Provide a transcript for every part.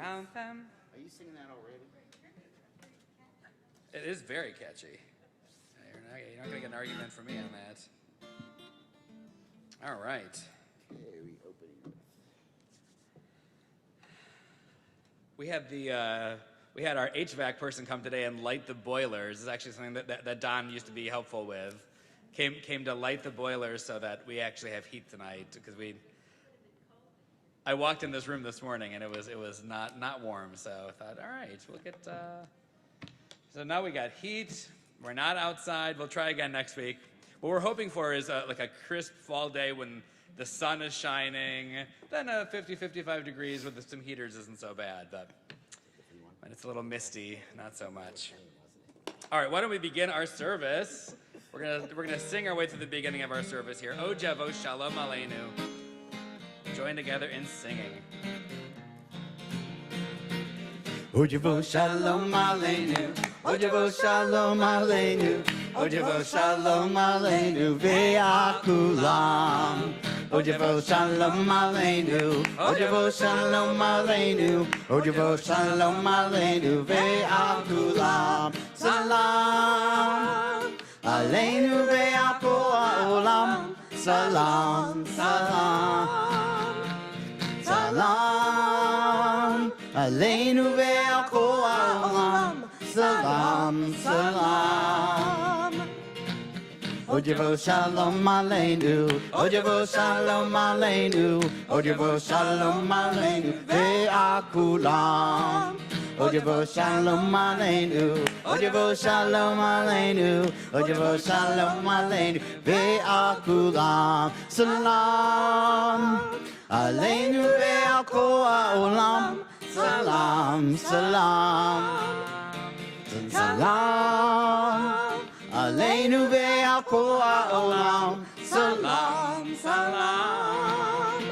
count them. Are you singing that already? It is very catchy. You're not going to get an argument from me on that. All right. Very opening. We had our HVAC person come today and light the boilers. This is actually something that Don used to be helpful with. Came to light the boilers so that we actually have heat tonight because I walked in this room this morning and it was not warm, so I thought, all right, we'll get. So now we got heat. We're not outside. We'll try again next week. What we're hoping for is like a crisp fall day when the sun is shining. Then 50-55 degrees with some heaters isn't so bad, but when it's a little misty, not so much. All right, why don't we begin our service? We're gonna sing our way through the beginning of our service here. O Jevo Shalom Aleinu. Join together in singing. O Jevo Shalom Aleinu. O Jevo Shalom Aleinu. O Jevo Shalom Aleinu. Ve'akulam. O Jevo Shalom Aleinu. O Jevo Shalom Aleinu. O Jevo Shalom Aleinu. Ve'akulam. Salam. Aleinu ve'akol ha'olam. Salam. Salam. Salam. Aleinu ve'akol ha'olam. Salam. Salam. O Jevo Shalom Aleinu. O Jevo Shalom Aleinu. O Jevo Shalom Aleinu. Ve'akulam. O Jevo Shalom Aleinu. O Jevo Shalom Aleinu. O Jevo Shalom Aleinu. Ve'akulam. Salam. Aleinu ve'akol ha'olam. Salam. Salam. Salam. Aleinu ve'akol ha'olam. Salam. Salam.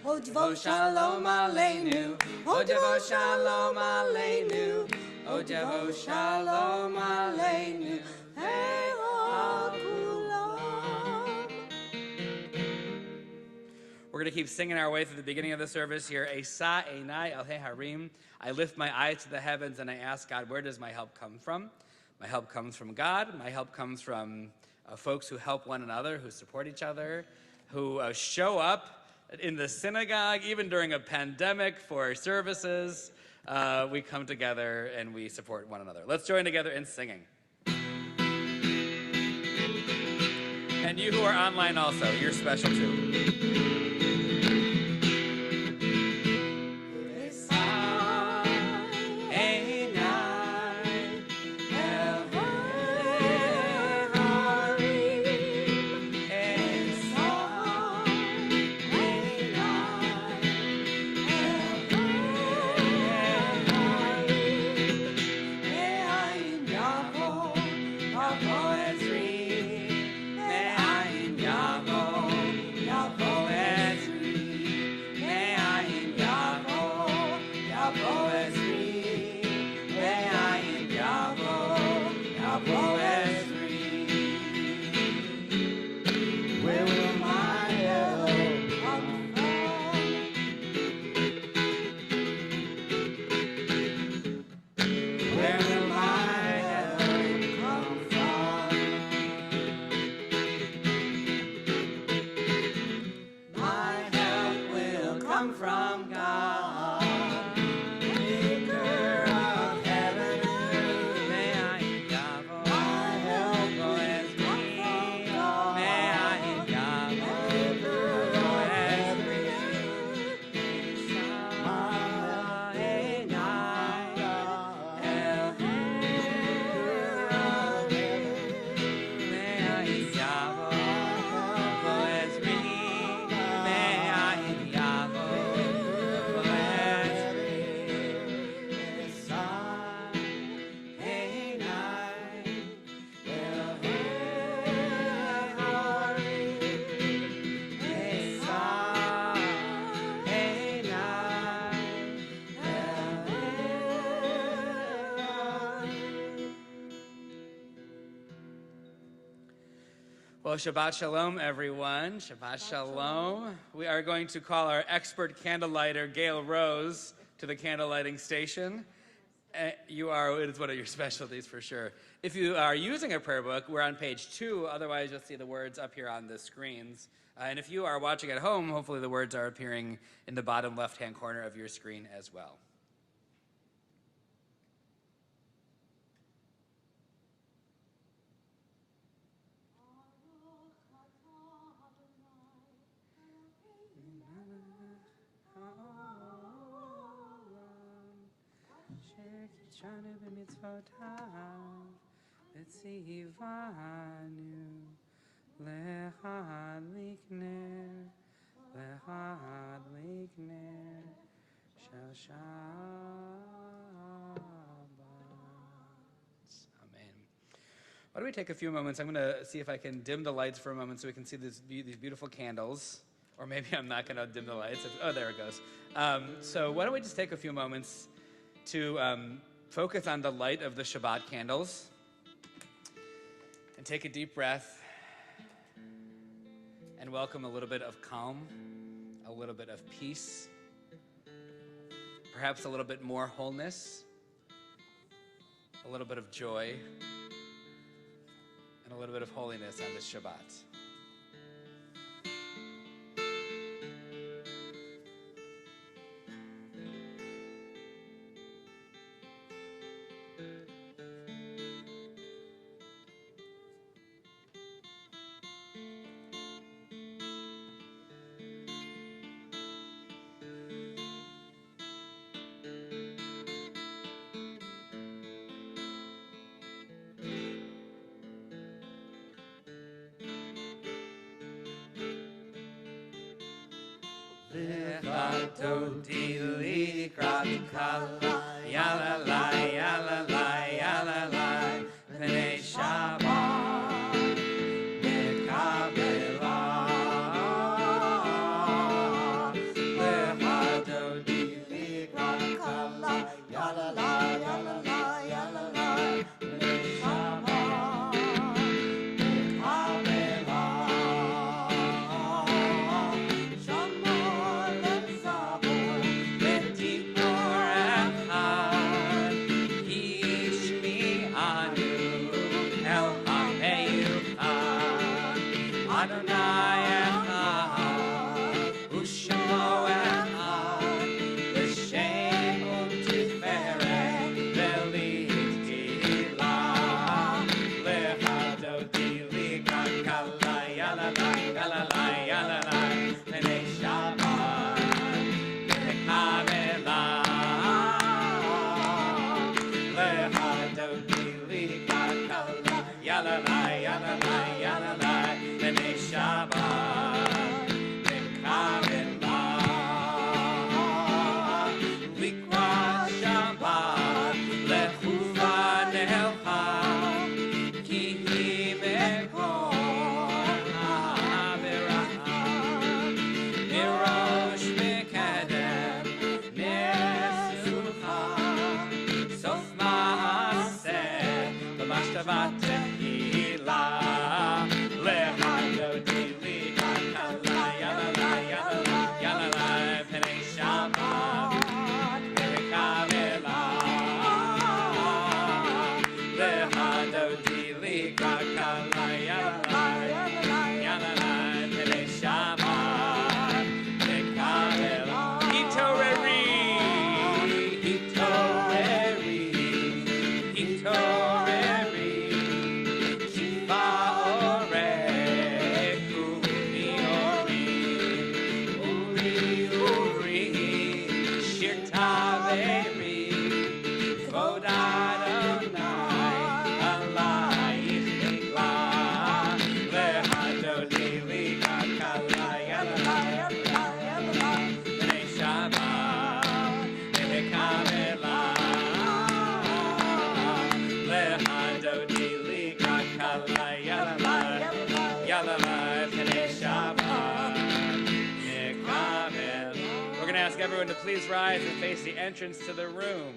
O Jevo Shalom Aleinu. O Jevo Shalom Aleinu. O Jevo Shalom Aleinu. We're going to keep singing our way through the beginning of the service here. Esa einai al harim. I lift my eyes to the heavens and I ask God, where does my help come from? My help comes from God. My help comes from folks who help one another, who support each other, who show up in the synagogue, even during a pandemic for services. We come together and we support one another. Let's join together in singing. And you who are online also, you're special too. Well, Shabbat Shalom, everyone. Shabbat Shalom. We are going to call our expert candlelighter, Gail Rose, to the candle lighting station. It is one of your specialties for sure. If you are using a prayer book, we're on page 2. Otherwise, you'll see the words up here on the screens. And if you are watching at home, hopefully the words are appearing in the bottom left-hand corner of your screen as well. Why don't we take a few moments? I'm going to see if I can dim the lights for a moment so we can see these beautiful candles. Or maybe I'm not going to dim the lights. Oh, there it goes. So why don't we just take a few moments to focus on the light of the Shabbat candles and take a deep breath and welcome a little bit of calm, a little bit of peace, perhaps a little bit more wholeness, a little bit of joy, and a little bit of holiness on this Shabbat. Everyone to please rise and face the entrance to the room.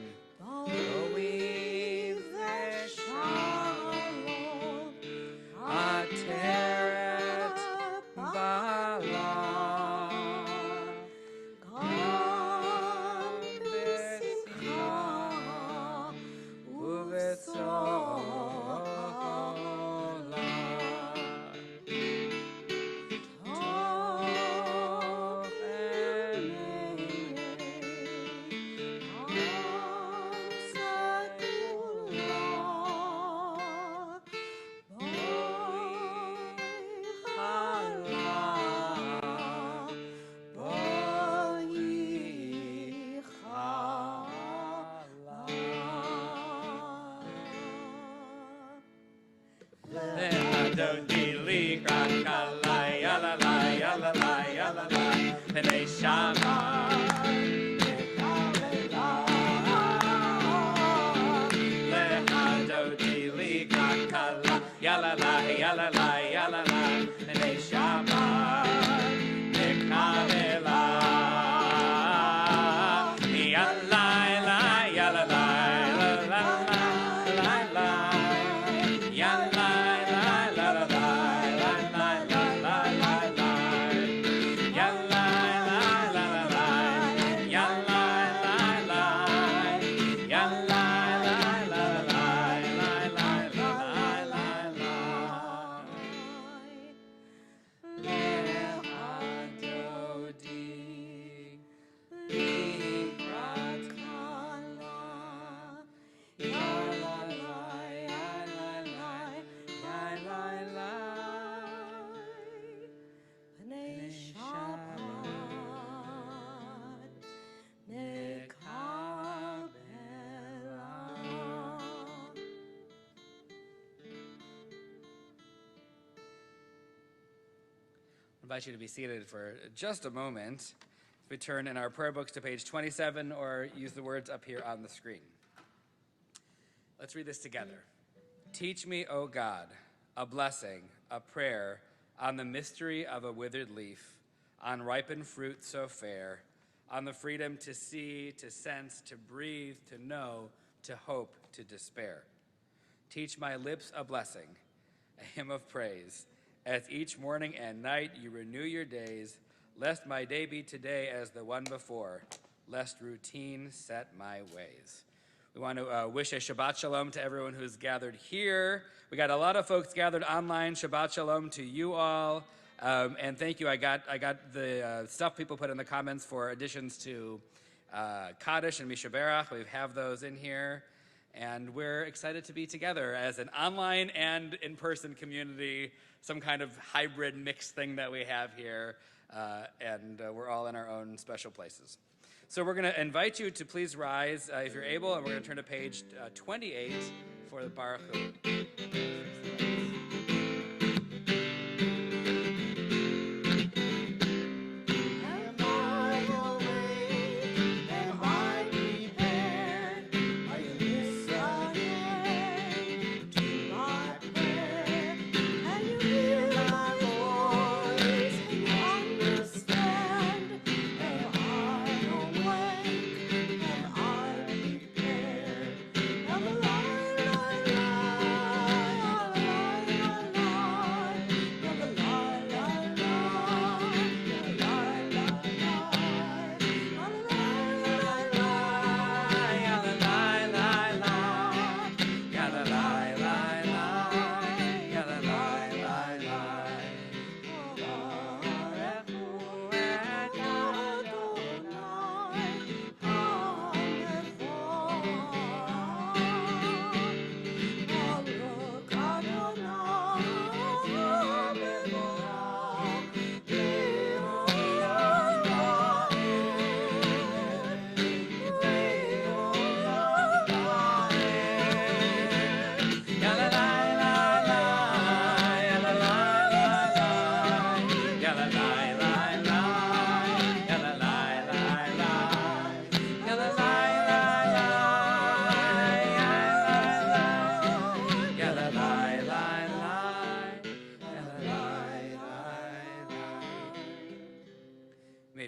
dodi likrakalai, yalalai, yalalai, yalalai, B'nai Shabbat. Lecha dodi likrakalai, yalalai, yalalai, yalalai, B'nai Shabbat. Mekalela, yalalai, yalalai, yalalai, yalalai. I invite you to be seated for just a moment. We turn in our prayer books to page 27 or use the words up here on the screen. Let's read this together. Teach me, O God, a blessing, a prayer, on the mystery of a withered leaf, on ripened fruit so fair, on the freedom to see, to sense, to breathe, to know, to hope, to despair. Teach my lips a blessing, a hymn of praise, as each morning and night you renew your days, lest my day be today as the one before, lest routine set my ways. We want to wish a Shabbat Shalom to everyone who's gathered here. We got a lot of folks gathered online. Shabbat Shalom to you all. And thank you. I got the stuff people put in the comments for additions to Kaddish and Mishaberach. We have those in here. And we're excited to be together as an online and in-person community, some kind of hybrid mix thing that we have here. And we're all in our own special places. So we're going to invite you to please rise if you're able, and we're going to turn to page 28 for the Baruch Hu.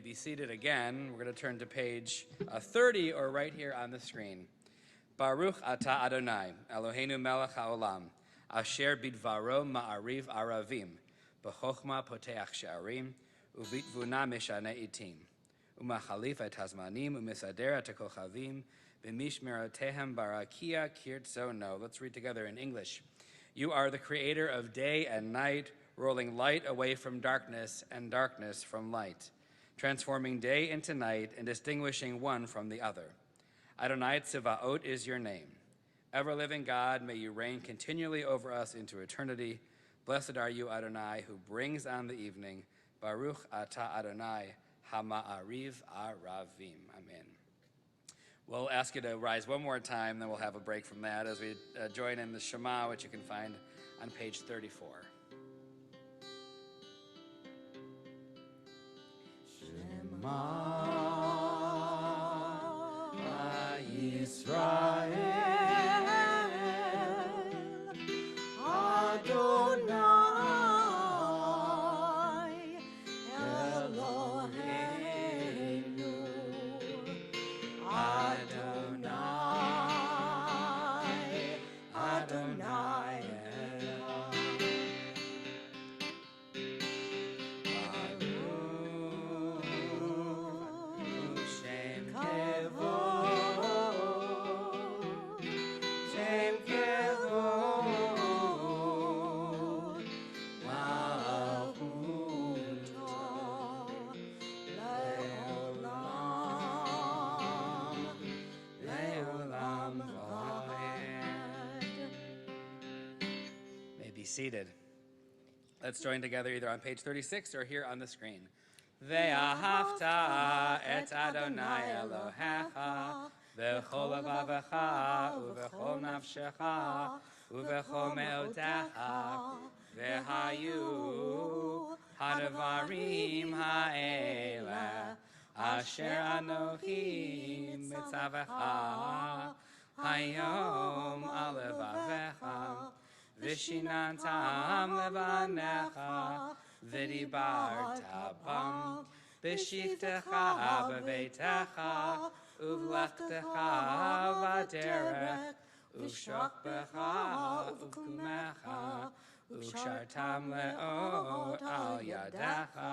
Be seated again. We're going to turn to page 30 or right here on the screen. Baruch atah Adonai, Eloheinu melech haolam, asher bidvaro ma'ariv aravim, b'chochma poteach she'arim, uvitvuna mishane itim, umachalif et hazmanim, umisader et kochavim, b'mishmerotehem barakia kirtzono. Let's read together in English. You are the creator of day and night, rolling light away from darkness and darkness from light, transforming day into night and distinguishing one from the other. Adonai Tzivaot is your name. Ever-living God, may you reign continually over us into eternity. Blessed are you, Adonai, who brings on the evening. Baruch atah Adonai, hama'ariv aravim. Amen. We'll ask you to rise one more time, then we'll have a break from that as we join in the Shema, which you can find on page 34. Yisrael Adonai Eloheinu Adonai Adonai Seated. Let's join together either on page 36 or here on the screen. Ve'ahavta et Adonai Elohecha v'chol levavecha u'v'chol nafshecha u'v'chol me'otecha v'hayu hadavarim ha'eleh asher anochi mitzavecha hayom alevavecha Vishinantam levanecha, v'dibarta bam, b'shiftecha b'veitecha, uvlechtecha v'derech, uv'shokbecha uv'kumecha, uv'shartam le'ot al yadecha,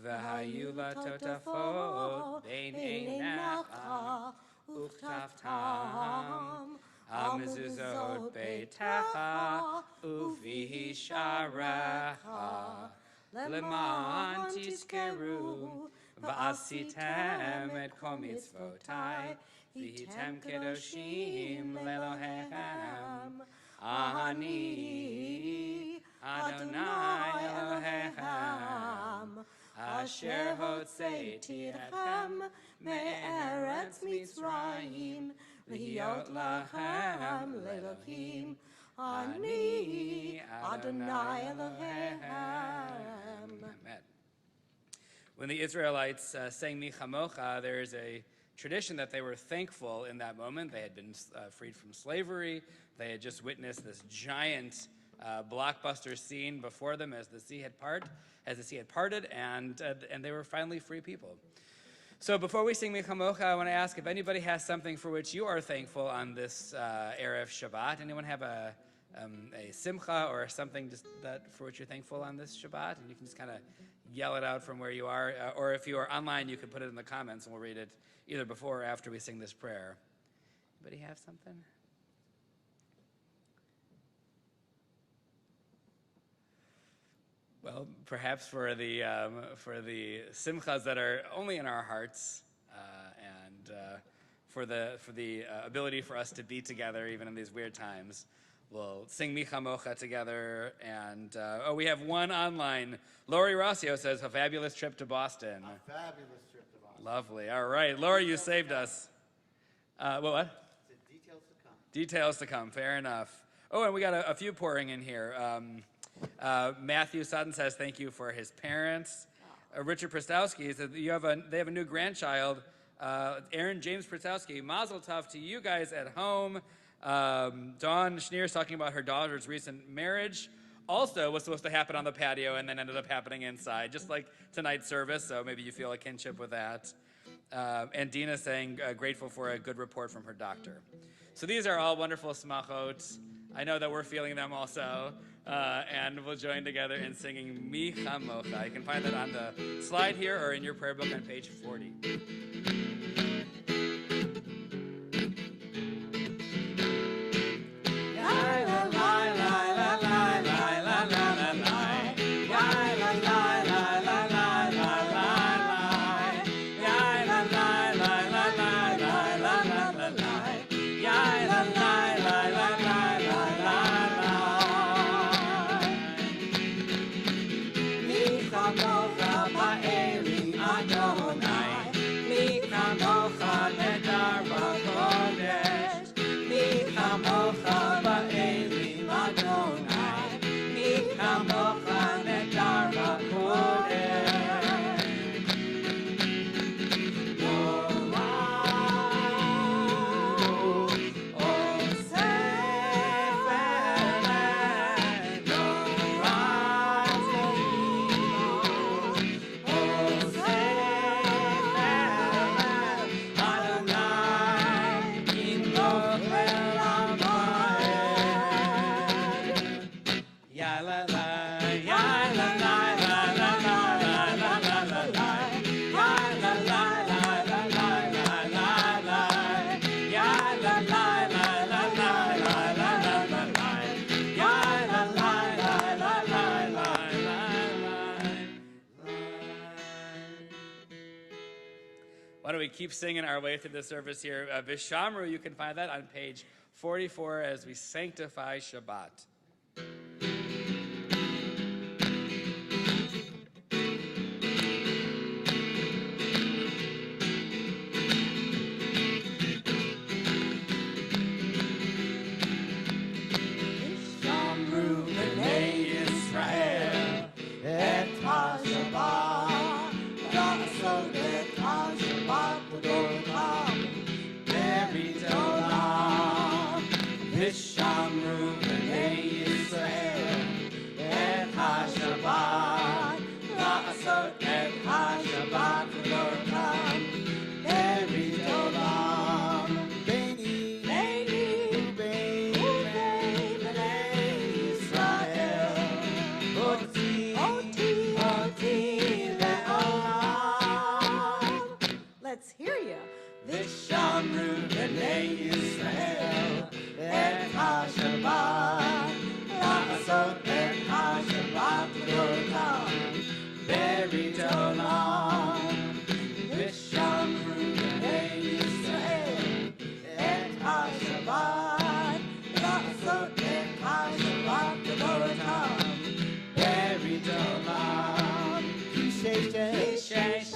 v'hayu latotafot bein einecha, uchtaftam. Amezuzot beitecha uvihi sharecha leman tizkeru v'asitem et kol mitzvotai v'hitem kedoshim lelohechem ani Adonai Elohechem asher hotzeiti etchem me'eretz Mitzrayim V'hiyot lachem le'elohim ani Adonai Elohechem. Amen. When the Israelites sang Mi Chamocha, there's a tradition that they were thankful in that moment. They had been freed from slavery. They had just witnessed this giant blockbuster scene before them as the sea had parted, and they were finally free people. So before we sing Mi Chamocha, I want to ask if anybody has something for which you are thankful on this Erev Shabbat. Anyone have a simcha or something just that for which you're thankful on this Shabbat? And you can just kind of yell it out from where you are. Or if you are online, you can put it in the comments and we'll read it either before or after we sing this prayer. Anybody have something? Well, perhaps for the simchas that are only in our hearts, and for the ability for us to be together even in these weird times, we'll sing Mi Chamocha together. And we have one online. Lori Rossio says, "A fabulous trip to Boston." A fabulous trip to Boston. Lovely. All right, Lori, you saved us. What? Details to come. Details to come. Fair enough. Oh, and we got a few pouring in here. Matthew Sutton says thank you for his parents. Richard Pristowski says they have a new grandchild, Aaron James Pristowski. Mazel tov to you guys at home. Dawn Schneer's talking about her daughter's recent marriage. Also was supposed to happen on the patio and then ended up happening inside, just like tonight's service, so maybe you feel a kinship with that. And Dina saying grateful for a good report from her doctor. So these are all wonderful smachot. I know that we're feeling them also. And we'll join together in singing Mi Chamocha. You can find that on the slide here or in your prayer book on page 40. Why don't we keep singing our way through the service here? Vishamru, you can find that on page 44 as we sanctify Shabbat. Let's hear you. Vishamru b'nei Yisrael et HaShabbat la'asot et HaShabbat l'otam berit olam. Vishamru b'nei Yisrael et HaShabbat la'asot et HaShabbat l'otam berit olam. Kishesh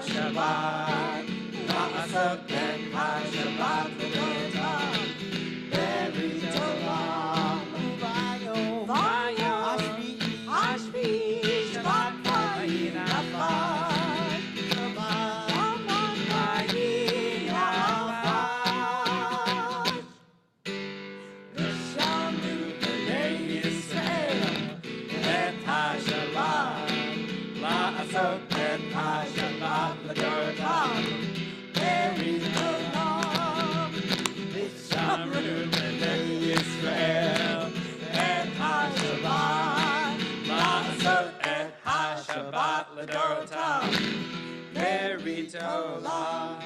Shabbat, la'asot et HaShabbat v'lotam, berit olam, vayo, hashvi, Shabbat vayin afar, Shabbat vayin afar. Vishamru b'nei Yisrael et HaShabbat, la'asot et HaShabbat l'otam, berit olam. Vishamru b'nei Yisrael et HaShabbat, la'asot et HaShabbat l'otam, berit olam.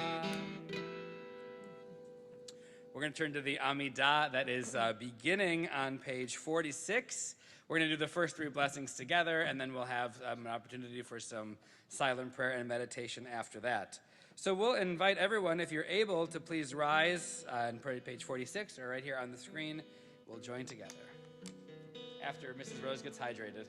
We're going to turn to the Amidah that is beginning on page 46. We're going to do the first three blessings together, and then we'll have an opportunity for some silent prayer and meditation after that. So we'll invite everyone, if you're able, to please rise on page 46 or right here on the screen. We'll join together after Mrs. Rose gets hydrated.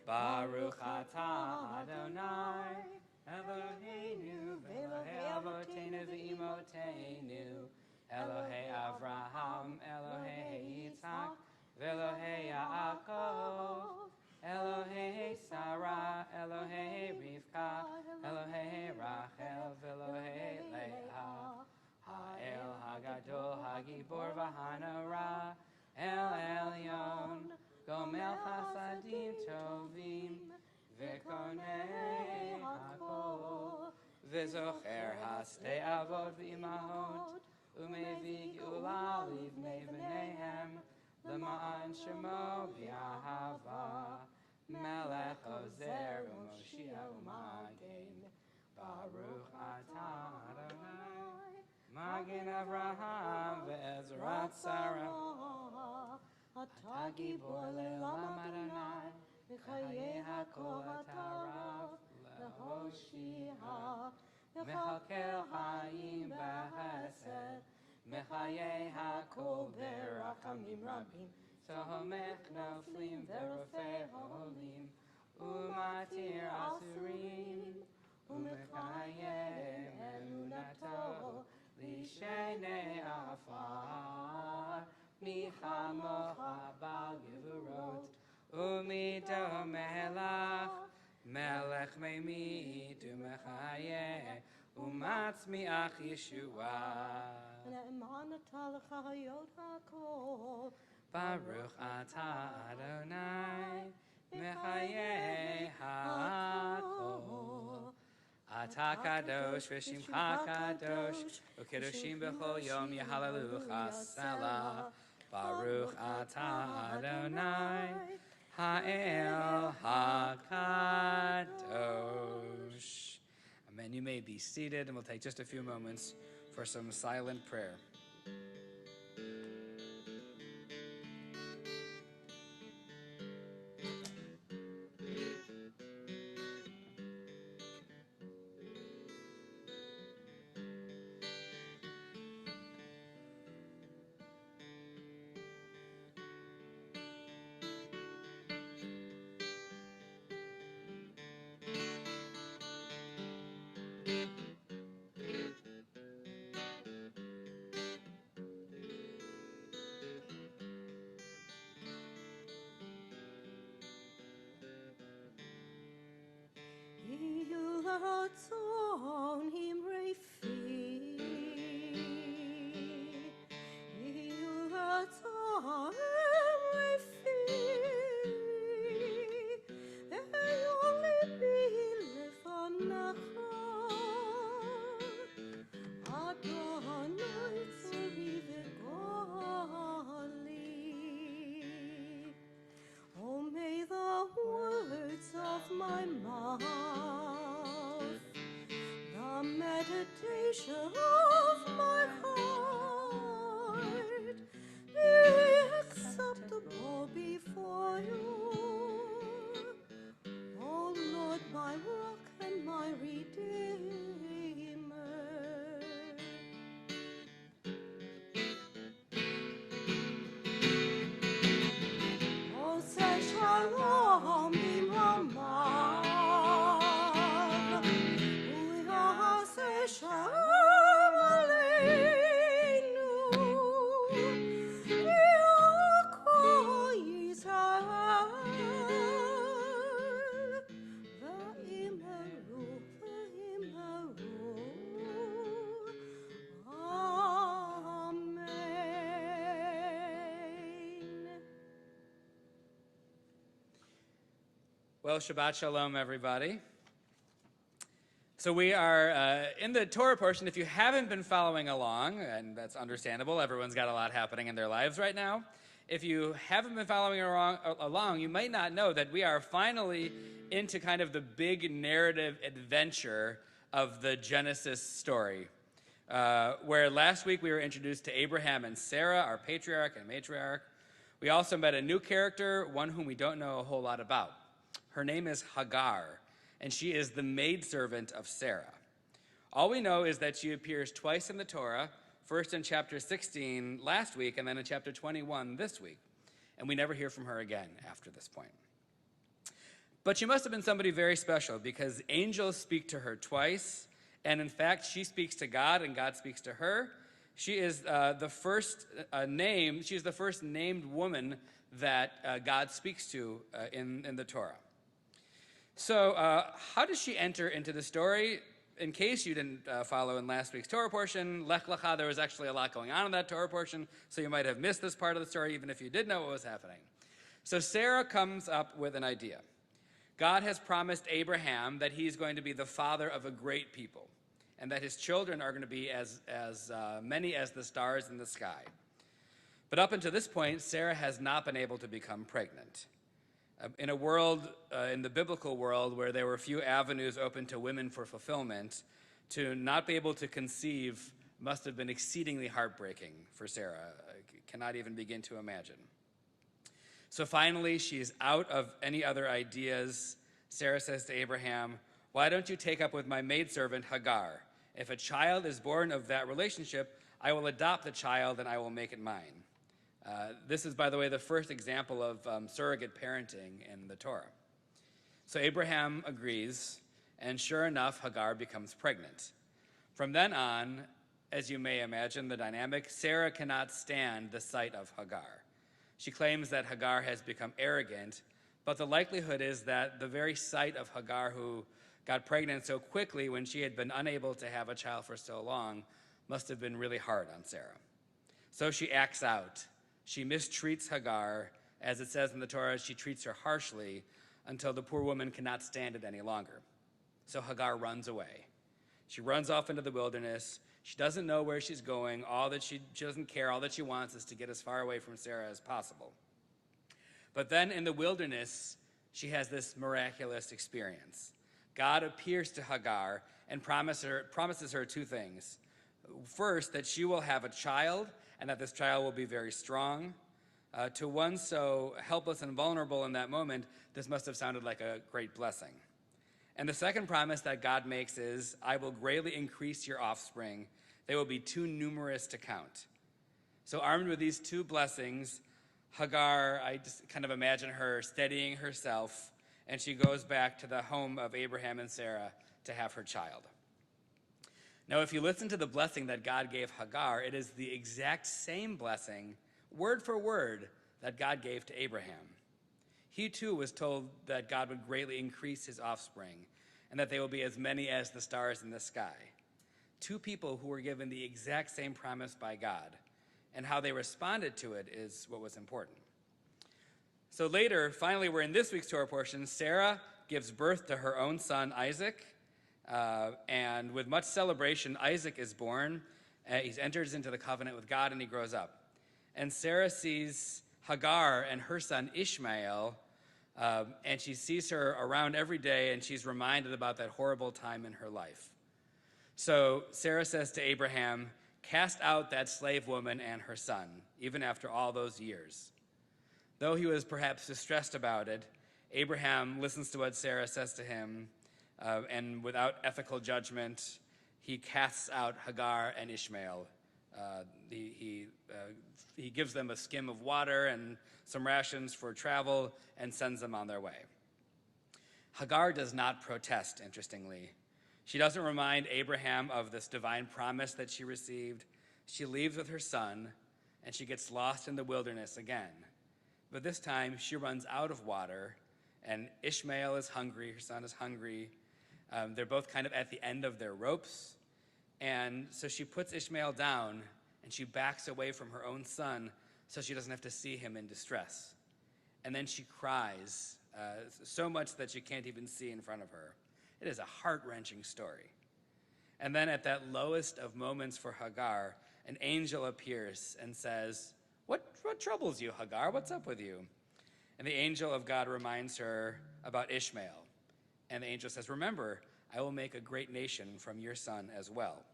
Baruch atah Adonai Eloheinu v'Elohei Avoteinu v'Imoteinu Elohei Avraham Elohei Yitzhak v'Elohei Yaakov Elohei Sarah, Elohei Rivka, Elohei Rachel, Elohei Leah. Ha'el Hagadol, Hagibor V'Hanara, El Elyon, Gomel Chasadim Tovim, V'Konei Hakol, V'Zocher Hasdei Avot V'Imahot, U'Mevi Geula Livnei V'neihem, L'ma'an Shemo V'Yahava, Melech Ozer U'Moshiach U'Magen, Baruch Atah Adonai, Magen Avraham Ve'ezrat Sarah, Atah Gibor Le'olam Adonai, V'chayei HaKol Atarav Le'Hoshia, Mechakel Chaim B'Chesed, Mechayei HaKol B'Rachamim Rabim, Tohomech Noflim V'Rofei Holim, U'Matir Asurim, U'Mekayem Emunato, Lishenei Afar, Michamocha Bal Gevurot, U'Mido Melech, Melech Meimid U'Mechayeh, U'Matzmiach Yeshua. Baruch Atah Adonai, Mechayeh HaKol. Atah Kadosh V'Shimcha Kadosh, U'Kedoshim B'chol Yom Yehallelu Salah. Baruch Atah Adonai, Ha'el HaKadosh. Amen. You may be seated, and we'll take just a few moments for some silent prayer. Ratzon himrei fi, ratzon himrei fi, ve'yon libi lefanacha, Adonai tzori v'goli. Oh, may the words of my mouth, the meditation of my heart be acceptable before you, O Lord, my rock and my redeemer. Oh, say shalom b'mamav, u'yaseh shalom aleinu, v'yakol Yisrael, v'yimeru, Amen. Well, Shabbat Shalom, everybody. So we are in the Torah portion. If you haven't been following along, and that's understandable, everyone's got a lot happening in their lives right now. If you haven't been following along, you might not know that we are finally into kind of the big narrative adventure of the Genesis story. Where last week we were introduced to Abraham and Sarah, our patriarch and matriarch. We also met a new character, one whom we don't know a whole lot about. Her name is Hagar, and she is the maidservant of Sarah. All we know is that she appears twice in the Torah, first in chapter 16 last week, and then in chapter 21 this week. And we never hear from her again after this point. But she must have been somebody very special, because angels speak to her twice, and in fact, she speaks to God, and God speaks to her. She is the first she's the first named woman that God speaks to in the Torah. So how does she enter into the story? In case you didn't follow in last week's Torah portion, Lech Lecha, there was actually a lot going on in that Torah portion, so you might have missed this part of the story even if you did know what was happening. So Sarah comes up with an idea. God has promised Abraham that he's going to be the father of a great people, and that his children are going to be as many as the stars in the sky. But up until this point, Sarah has not been able to become pregnant. In a world, in the biblical world, where there were few avenues open to women for fulfillment, to not be able to conceive must have been exceedingly heartbreaking for Sarah. I cannot even begin to imagine. So finally, she's out of any other ideas. Sarah says to Abraham, "Why don't you take up with my maidservant Hagar? If a child is born of that relationship, I will adopt the child and I will make it mine." This is, by the way, the first example of surrogate parenting in the Torah. So Abraham agrees, and sure enough, Hagar becomes pregnant. From then on, as you may imagine, the dynamic, Sarah cannot stand the sight of Hagar. She claims that Hagar has become arrogant, but the likelihood is that the very sight of Hagar, who got pregnant so quickly when she had been unable to have a child for so long, must have been really hard on Sarah. So she acts out. She mistreats Hagar. As it says in the Torah, she treats her harshly until the poor woman cannot stand it any longer. So Hagar runs away. She runs off into the wilderness. She doesn't know where she's going. She doesn't care. All that she wants is to get as far away from Sarah as possible. But then in the wilderness, she has this miraculous experience. God appears to Hagar and promises her two things. First, that she will have a child, and that this child will be very strong. To one so helpless and vulnerable in that moment, this must have sounded like a great blessing. And the second promise that God makes is, "I will greatly increase your offspring. They will be too numerous to count." So armed with these two blessings, Hagar, I just kind of imagine her steadying herself, and she goes back to the home of Abraham and Sarah to have her child. Now, if you listen to the blessing that God gave Hagar, it is the exact same blessing, word for word, that God gave to Abraham. He too was told that God would greatly increase his offspring and that they will be as many as the stars in the sky. Two people who were given the exact same promise by God, and how they responded to it is what was important. So later, finally, we're in this week's Torah portion. Sarah gives birth to her own son, Isaac. And with much celebration, Isaac is born. He enters into the covenant with God, and he grows up. And Sarah sees Hagar and her son Ishmael, and she sees her around every day, and she's reminded about that horrible time in her life. So Sarah says to Abraham, "Cast out that slave woman and her son, even after all those years." Though he was perhaps distressed about it, Abraham listens to what Sarah says to him, and without ethical judgment, he casts out Hagar and Ishmael. He gives them a skim of water and some rations for travel and sends them on their way. Hagar does not protest, interestingly. She doesn't remind Abraham of this divine promise that she received. She leaves with her son, and she gets lost in the wilderness again. But this time, she runs out of water, and Ishmael is hungry, her son is hungry. They're both kind of at the end of their ropes. And so she puts Ishmael down, and she backs away from her own son so she doesn't have to see him in distress. And then she cries so much that she can't even see in front of her. It is a heart-wrenching story. And then at that lowest of moments for Hagar, an angel appears and says, What troubles you, Hagar? What's up with you?" And the angel of God reminds her about Ishmael. And the angel says, "Remember, I will make a great nation from your son as well."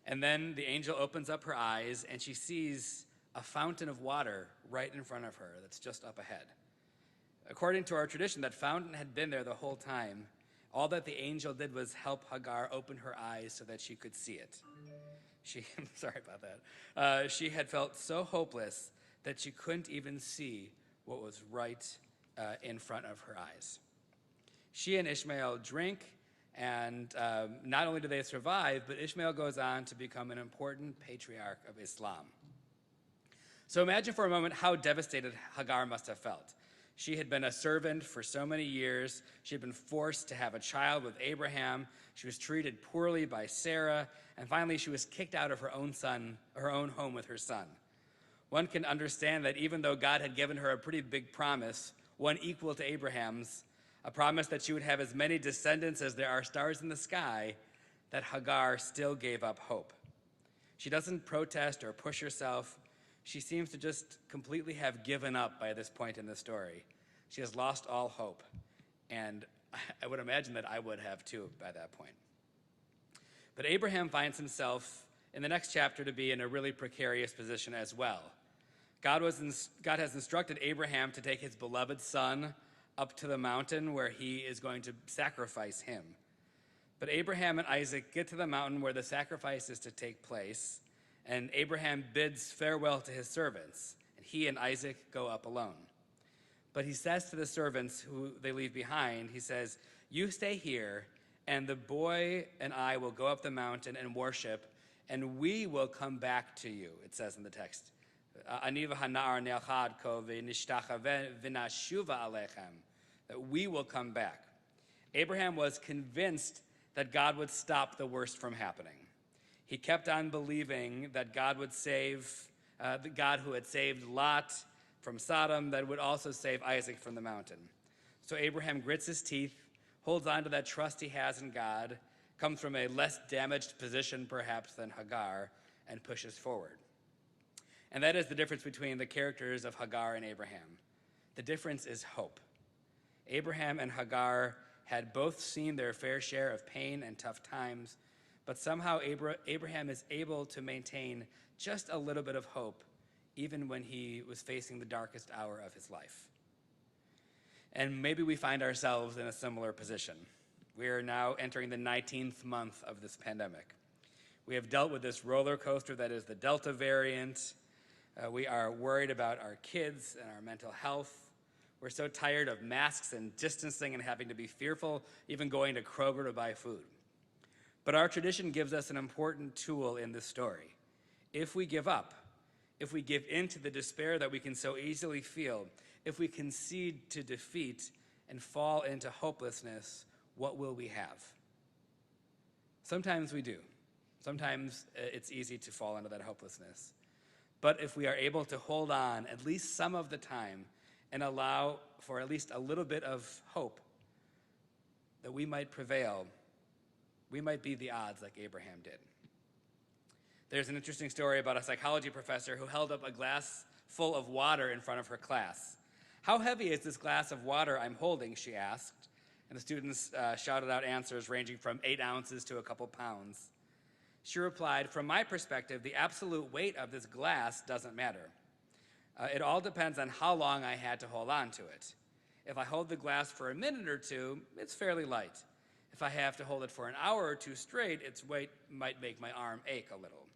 And then the angel opens up her eyes, and she sees a fountain of water right in front of her that's just up ahead. According to our tradition, that fountain had been there the whole time. All that the angel did was help Hagar open her eyes so that she could see it. Sorry about that. She had felt so hopeless that she couldn't even see what was right in front of her eyes. She and Ishmael drink, And not only do they survive, but Ishmael goes on to become an important patriarch of Islam. So imagine for a moment how devastated Hagar must have felt. She had been a servant for so many years. She had been forced to have a child with Abraham. She was treated poorly by Sarah. And finally, she was kicked out of her own home with her son. One can understand that even though God had given her a pretty big promise, one equal to Abraham's, a promise that she would have as many descendants as there are stars in the sky, that Hagar still gave up hope. She doesn't protest or push herself. She seems to just completely have given up by this point in the story. She has lost all hope. And I would imagine that I would have too by that point. But Abraham finds himself in the next chapter to be in a really precarious position as well. God has instructed Abraham to take his beloved son up to the mountain where he is going to sacrifice him. But Abraham and Isaac get to the mountain where the sacrifice is to take place, and Abraham bids farewell to his servants, and he and Isaac go up alone. But he says to the servants who they leave behind, he says, "You stay here, and the boy and I will go up the mountain and worship, and we will come back to you," it says in the text. That we will come back. Abraham was convinced that God would stop the worst from happening. He kept on believing that God would save, the God who had saved Lot from Sodom, that would also save Isaac from the mountain. So Abraham grits his teeth, holds on to that trust he has in God, comes from a less damaged position perhaps than Hagar, and pushes forward. And that is the difference between the characters of Hagar and Abraham. The difference is hope. Abraham and Hagar had both seen their fair share of pain and tough times, but somehow Abraham is able to maintain just a little bit of hope, even when he was facing the darkest hour of his life. And maybe we find ourselves in a similar position. We are now entering the 19th month of this pandemic. We have dealt with this roller coaster that is the Delta variant. We are worried about our kids and our mental health. We're so tired of masks and distancing and having to be fearful, even going to Kroger to buy food. But our tradition gives us an important tool in this story. If we give up, if we give in to the despair that we can so easily feel, if we concede to defeat and fall into hopelessness, what will we have? Sometimes we do. Sometimes it's easy to fall into that hopelessness. But if we are able to hold on at least some of the time and allow for at least a little bit of hope that we might prevail, we might beat the odds like Abraham did. There's an interesting story about a psychology professor who held up a glass full of water in front of her class. "How heavy is this glass of water I'm holding?" she asked. And the students shouted out answers ranging from 8 ounces to a couple pounds. She replied, "From my perspective, the absolute weight of this glass doesn't matter. It all depends on how long I had to hold on to it. If I hold the glass for a minute or two, it's fairly light. If I have to hold it for an hour or two straight, its weight might make my arm ache a little.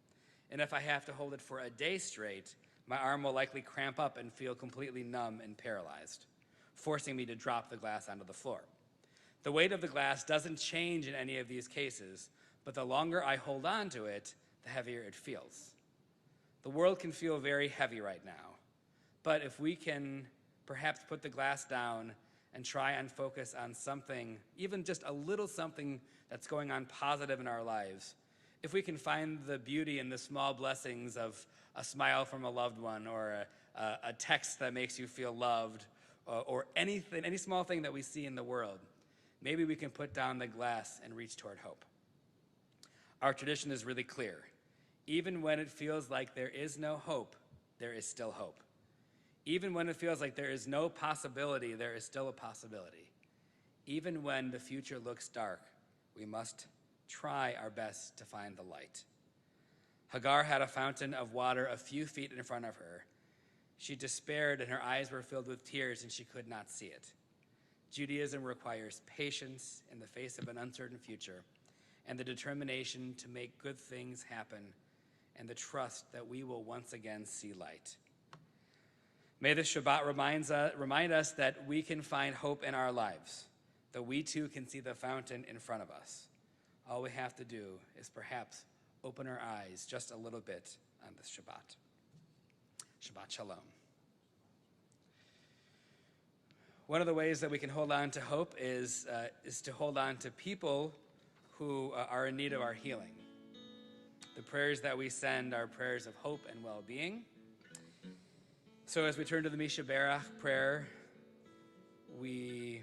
And if I have to hold it for a day straight, my arm will likely cramp up and feel completely numb and paralyzed, forcing me to drop the glass onto the floor. The weight of the glass doesn't change in any of these cases, but the longer I hold on to it, the heavier it feels. The world can feel very heavy right now, but if we can perhaps put the glass down and try and focus on something, even just a little something that's going on positive in our lives, if we can find the beauty in the small blessings of a smile from a loved one or a text that makes you feel loved or anything, any small thing that we see in the world, maybe we can put down the glass and reach toward hope. Our tradition is really clear. Even when it feels like there is no hope, there is still hope. Even when it feels like there is no possibility, there is still a possibility. Even when the future looks dark, we must try our best to find the light. Hagar had a fountain of water a few feet in front of her. She despaired and her eyes were filled with tears and she could not see it. Judaism requires patience in the face of an uncertain future and the determination to make good things happen and the trust that we will once again see light. May this Shabbat remind us that we can find hope in our lives. though we too can see the fountain in front of us. All we have to do is perhaps open our eyes just a little bit on this Shabbat. Shabbat Shalom. One of the ways that we can hold on to hope is to hold on to people who are in need of our healing. The prayers that we send are prayers of hope and well-being. So as we turn to the Mishaberach prayer, we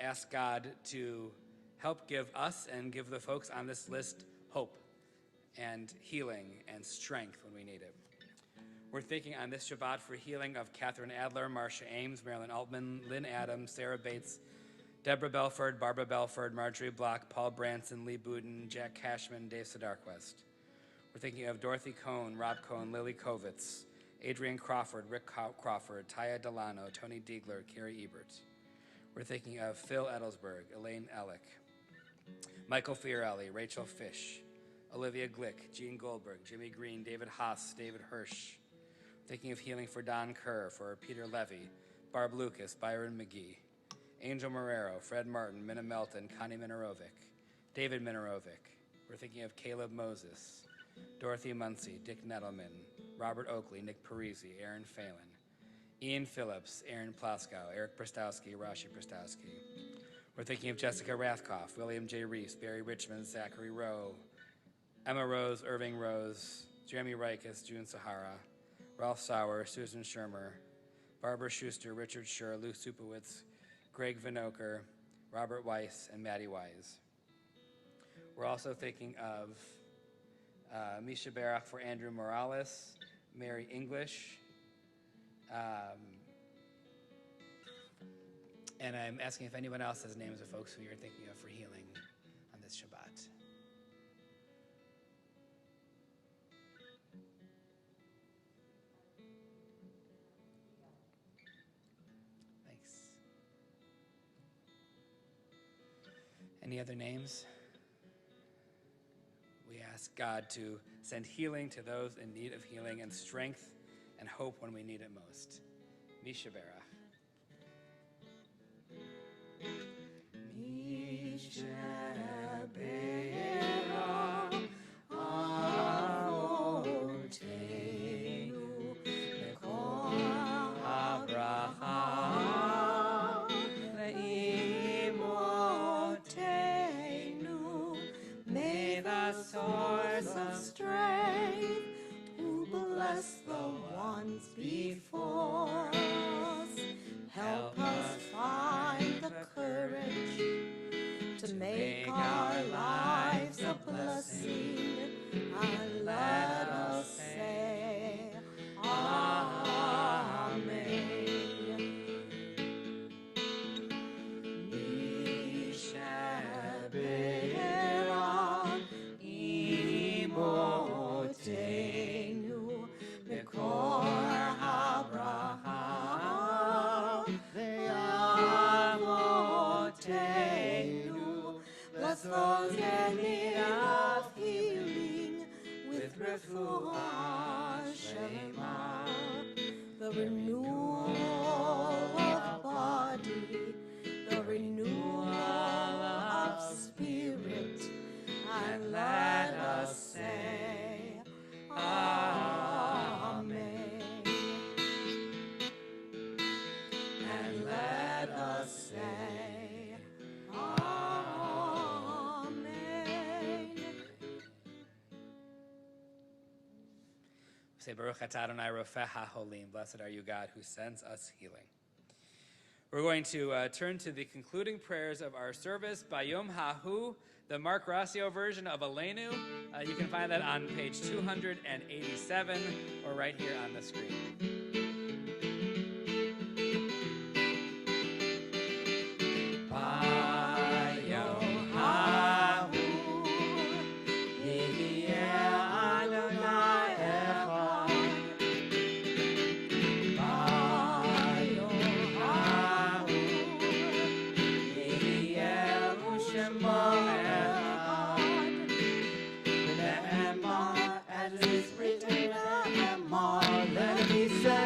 ask God to help give us and give the folks on this list hope and healing and strength when we need it. We're thinking on this Shabbat for healing of Catherine Adler, Marcia Ames, Marilyn Altman, Lynn Adams, Sarah Bates, Deborah Belford, Barbara Belford, Marjorie Block, Paul Branson, Lee Buden, Jack Cashman, Dave Sedarquist. We're thinking of Dorothy Cohn, Rob Cohn, Lily Kovitz, Adrian Crawford, Rick Crawford, Taya Delano, Tony Diegler, Carrie Ebert. We're thinking of Phil Edelsberg, Elaine Ellick, Michael Fiorelli, Rachel Fish, Olivia Glick, Jean Goldberg, Jimmy Green, David Haas, David Hirsch. Thinking of healing for Don Kerr, for Peter Levy, Barb Lucas, Byron McGee, Angel Marrero, Fred Martin, Minna Melton, Connie Minarovic, David Minarovic. We're thinking of Caleb Moses, Dorothy Muncie, Dick Nettleman, Robert Oakley, Nick Parisi, Aaron Phelan, Ian Phillips, Aaron Plaskow, Eric Prostowski, Rashi Prostowski. We're thinking of Jessica Rathkoff, William J. Reese, Barry Richmond, Zachary Rowe, Emma Rose, Irving Rose, Jeremy Rikus, June Sahara, Ralph Sauer, Susan Shermer, Barbara Schuster, Richard Schur, Lou Supowitz, Greg Vinoker, Robert Weiss, and Maddie Wise. We're also thinking of Misha Barak for Andrew Morales, Mary English, and I'm asking if anyone else has names of folks who you're thinking of for healing on this Shabbat. Thanks. Any other names? We ask God to send healing to those in need of healing and strength and hope when we need it most. Misha Berach. Source of strength, who bless the ones before us, help us find the courage to make our lives a blessing, and let us say Amen. Bless those in need of healing with refuah Shema, the renewal of body, the renewal of spirit, and let us say Amen. And let us say Amen. Say Baruch atah Adonai Rofeh HaHolim. Blessed are you, God, who sends us healing. We're going to turn to the concluding prayers of our service, Bayom Hahu, the Mark Rossio version of Aleinu. You can find that on page 287 or right here on the screen. Let it be said.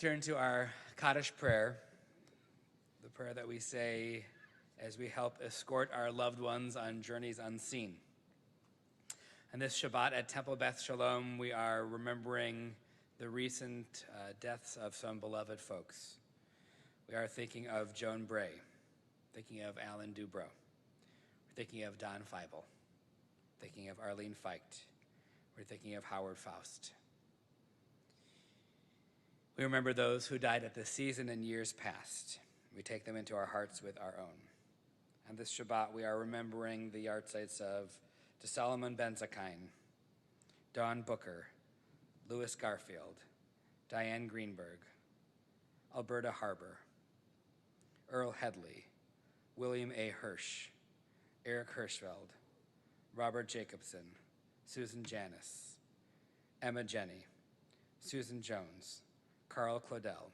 Turn to our Cottage Prayer, the prayer that we say as we help escort our loved ones on journeys unseen. And this Shabbat at Temple Beth Shalom, we are remembering the recent deaths of some beloved folks. We are thinking of Joan Bray, thinking of Alan Dubrow, we're thinking of Don Feibel, thinking of Arlene Feicht, we're thinking of Howard Faust. We remember those who died at this season in years past. We take them into our hearts with our own. And this Shabbat, we are remembering the yahrzeits of DeSolomon Ben Zakkain, Don Booker, Louis Garfield, Diane Greenberg, Alberta Harbor, Earl Headley, William A. Hirsch, Eric Hirschfeld, Robert Jacobson, Susan Janis, Emma Jenny, Susan Jones, Carl Claudel,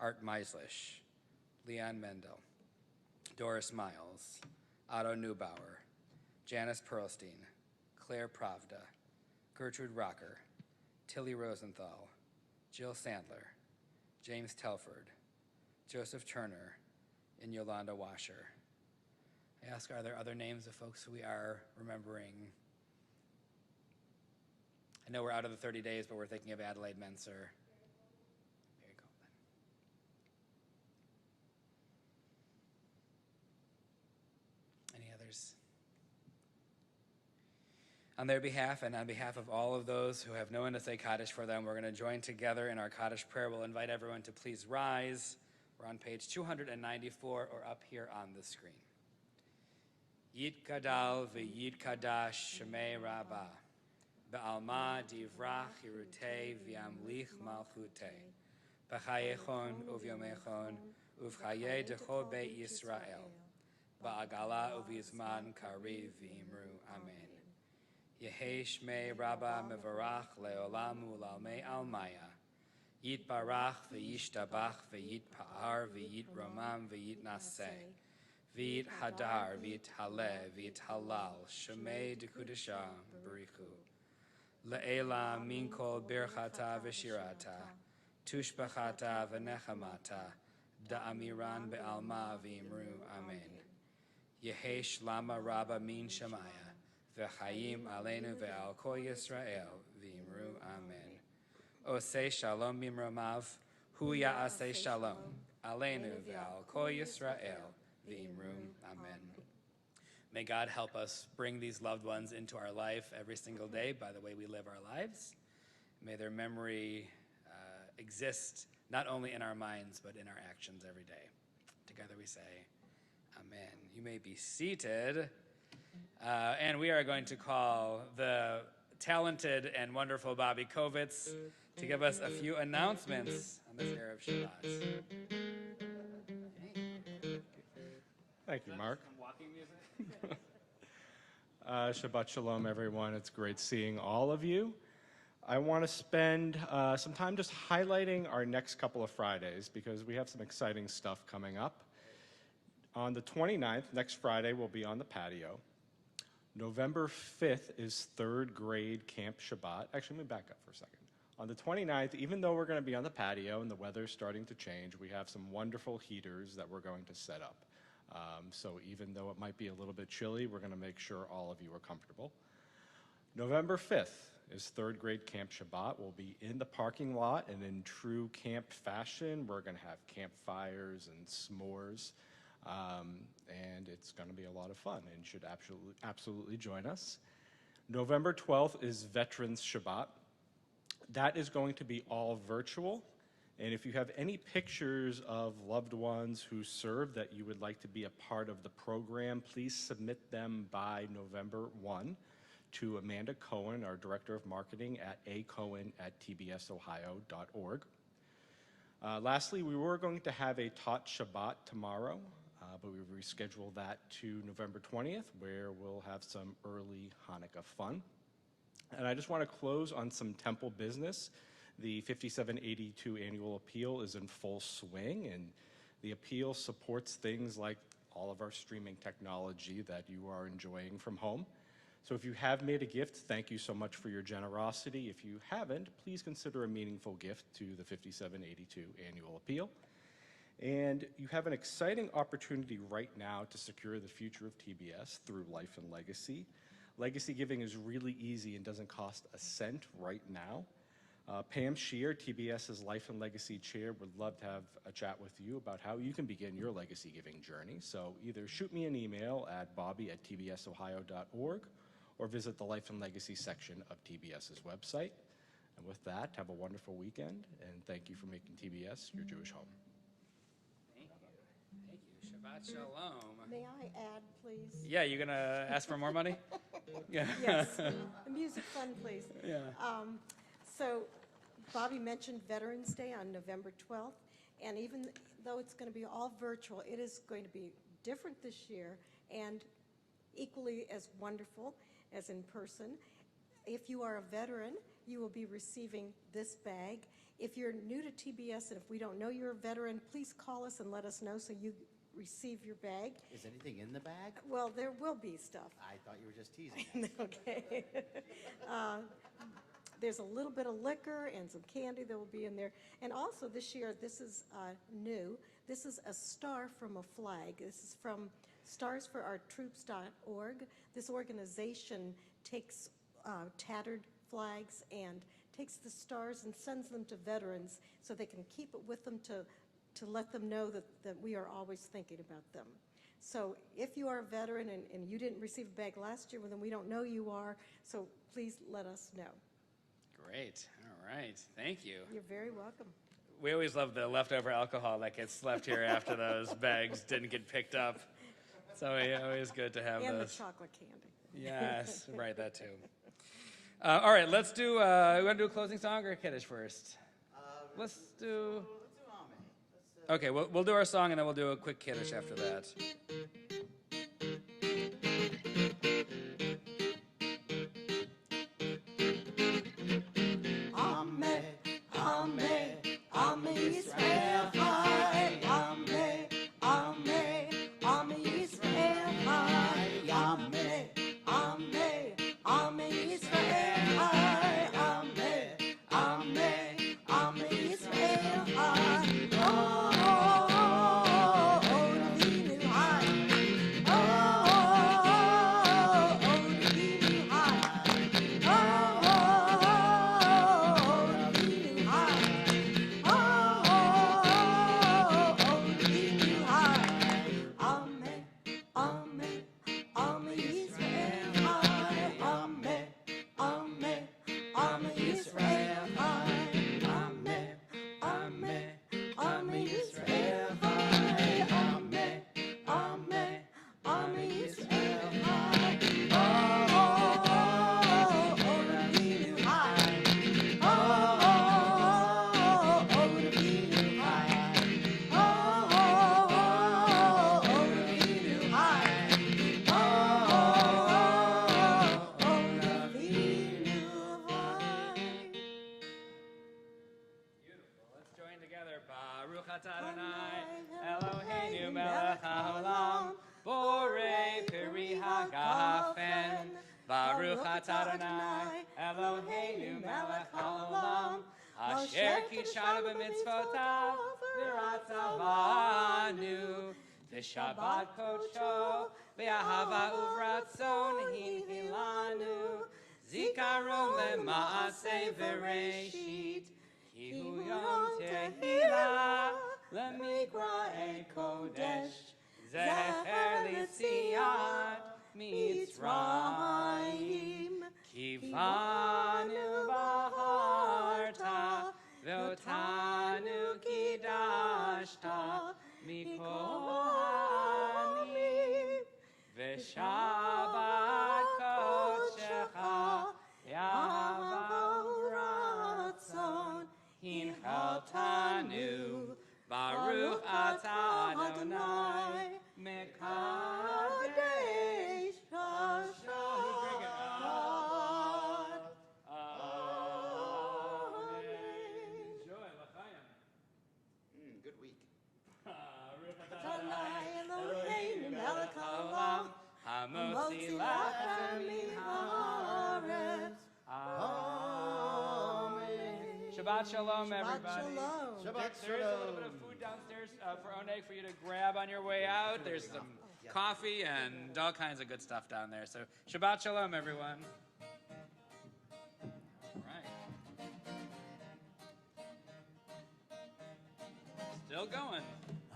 Art Meislish, Leon Mendel, Doris Miles, Otto Neubauer, Janice Perlstein, Claire Pravda, Gertrude Rocker, Tilly Rosenthal, Jill Sandler, James Telford, Joseph Turner, and Yolanda Washer. I ask, are there other names of folks who we are remembering? I know we're out of the 30 days, but we're thinking of Adelaide Menser. There you go, Ben. Any others? On their behalf and on behalf of all of those who have no one to say Kaddish for them, we're going to join together in our Cottage Prayer. We'll invite everyone to please rise. We're on page 294 or up here on the screen. Yit Gadal v'yit Kadash Shemei Rabbah Ba'alma divrach hirutei v'yamlich malchutei B'chayechon uvyomechon uvchaye dechol Beit Yisrael Ba'agala uvizman kariv v'imru Amen. Yehei Shmei Rabbah mevarach le'olam u'lalmei almaya Yit barach v'yishtabach v'yit pa'ar v'yit romam v'yit naseh V'yit hadar v'yit haleh v'yit halal Shemei dekudesha b'richu Le'ela min kol birchata v'shirata Tushbachata v'nechamata Da'amiran be'alma v'imru Amen. Yehei shlama rabba min shemaya V'chayim aleinu ve'al kol Yisrael v'imru Amen. Osei shalom mimramav hu ya'asei shalom aleinu ve'al kol Yisrael v'imru Amen. May God help us bring these loved ones into our life every single day by the way we live our lives. May their memory exist not only in our minds but in our actions every day. Together we say, Amen. You may be seated. And we are going to call the talented and wonderful Bobby Kovitz to give us a few announcements on this Erev Shabbat. Thank you, Mark. Shabbat Shalom, everyone. It's great seeing all of you. I want to spend some time just highlighting our next couple of Fridays because we have some exciting stuff coming up. On the 29th, next Friday, we'll be on the patio. November 5th is third grade Camp Shabbat. Actually, let me back up for a second. On the 29th, even though we're going to be on the patio and the weather's starting to change, we have some wonderful heaters that we're going to set up. So even though it might be a little bit chilly, we're going to make sure all of you are comfortable. November 5th is third grade Camp Shabbat. We'll be in the parking lot, and in true camp fashion, we're going to have campfires and s'mores. And it's going to be a lot of fun and should absolutely join us. November 12th is Veterans Shabbat. That is going to be all virtual. And if you have any pictures of loved ones who served that you would like to be a part of the program, please submit them by November 1 to Amanda Cohen, our Director of Marketing, at acohen@tbsohio.org. Lastly, we were going to have a Tot Shabbat tomorrow, but we rescheduled that to November 20th, where we'll have some early Hanukkah fun. And I just want to close on some temple business. The 5782 annual appeal is in full swing, and the appeal supports things like all of our streaming technology that you are enjoying from home. So if you have made a gift, thank you so much for your generosity. If you haven't, please consider a meaningful gift to the 5782 Annual Appeal. And you have an exciting opportunity right now to secure the future of TBS through Life and Legacy. Legacy giving is really easy and doesn't cost a cent right now. Pam Shear, TBS's Life and Legacy Chair, would love to have a chat with you about how you can begin your legacy giving journey. So either shoot me an email at bobby@tbsohio.org or visit the Life and Legacy section of TBS's website. And with that, have a wonderful weekend, and thank you for making TBS your Jewish home. Thank you. Thank you. Shabbat Shalom. May I add, please? Yeah, you gonna ask for more money? Yeah. Yes. The music fund, please. Yeah. So Bobby mentioned Veterans Day on November 12th, and even though it's going to be all virtual, it is going to be different this year and equally as wonderful as in person. If you are a veteran, you will be receiving this bag. If you're new to TBS and if we don't know you're a veteran, please call us and let us know so you receive your bag. Is anything in the bag? Well, there will be stuff. I thought you were just teasing. Okay. There's a little bit of liquor and some candy that will be in there. And also this year, this is new. This is a star from a flag. This is from starsforourtroops.org. This organization takes tattered flags and takes the stars and sends them to veterans so they can keep it with them to let them know that we are always thinking about them. So if you are a veteran and you didn't receive a bag last year, well, then we don't know you are, so please let us know. Great. All right. Thank you. You're very welcome. We always love the leftover alcohol that gets left here after those bags didn't get picked up. It's always good to have And those. the chocolate candy. Yes, right, that too. All right, let's do, we want to do a closing song or a Kiddush first? Let's do Amen. Okay, we'll do our song and then we'll do a quick Kiddush after that. Amen, amen, amen, Israel high. Amen, amen, amen, Israel high. Amen, amen, amen, Israel high. Amen, amen, amen, Israel high. Oh, the new high. The new high. Let's join together. Baruch atah Adonai, Eloheinu melech haolam, borei peri hagafen. Baruch atah Adonai, Eloheinu melech haolam, asher kitshanu b'mitzvotav, v'ratzavanu, v'shabbat kodsho, v'ahava uvratzon hinhilanu, zikaron lema'aseh v'reshit, Kihu Yom Tehillah, Lemikra Kodesh, Zecher Litziat Mitzrayim, Kivanu Baharta, Veotanu Kidashta, Mikohanim, Veshabat Kodshecha, Yahavauratzon, Hinchaltanu, Baruch atah Adonai, Mekadesh Hashem. Amen. Joy, l'chaim. Good week. Adonai Eloheinu melech haolam, Hamotzi Shabbat Shalom, everybody. Shabbat Shalom. Shabbat There is a little bit Shalom. of food downstairs for Oneg for you to grab on your way out. There's some coffee and all kinds of good stuff down there. So Shabbat Shalom, everyone. All right. Still going.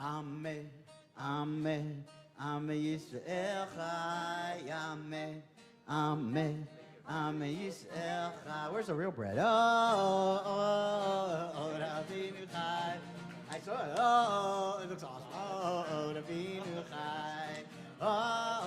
Amen, Amen, Amen Yisrael Chai, Amen, Amen, Amen Yisrael Chai. Where's the real bread? Oh, Rabbeinu Chai. I saw it. Oh, it looks awesome. Oh, Rabbeinu Chai. Oh,